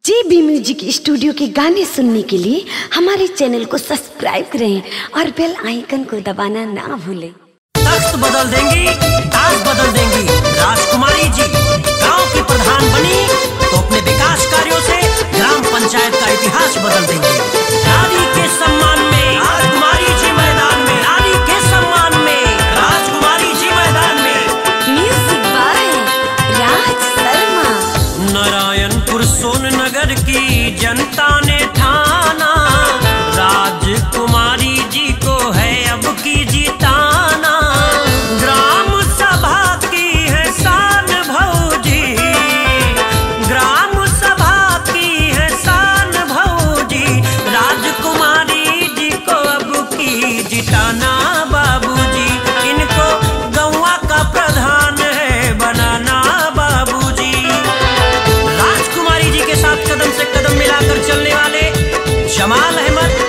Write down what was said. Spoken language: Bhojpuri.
JB म्यूजिक स्टूडियो के गाने सुनने के लिए हमारे चैनल को सब्सक्राइब करें और बेल आइकन को दबाना ना भूलें। तख्त बदल देंगी, ताज बदल देंगी। राजकुमारी जी गांव की प्रधान बनी तो अपने विकास कार्यों से ग्राम पंचायत का इतिहास बदल देंगी। नारी के सम्मान में राजकुमारी जी मैदान में, नारी के सम्मान में राजकुमारी जी मैदान में। Music by Raj Sharma. नारायणपुर सोननगर की जनता ने ठाना, राजकुमारी जी को है अब की जिताना। ग्राम सभा की है शान भौजी, ग्राम सभा की है शान भौजी। राजकुमारी जी को अब की जिताना बाबूजी, इनको गौवा का प्रधान है बनाना बाबूजी। राजकुमारी जी के साथ कदम से कदम मिलाकर चलने वाले जमाल अहमद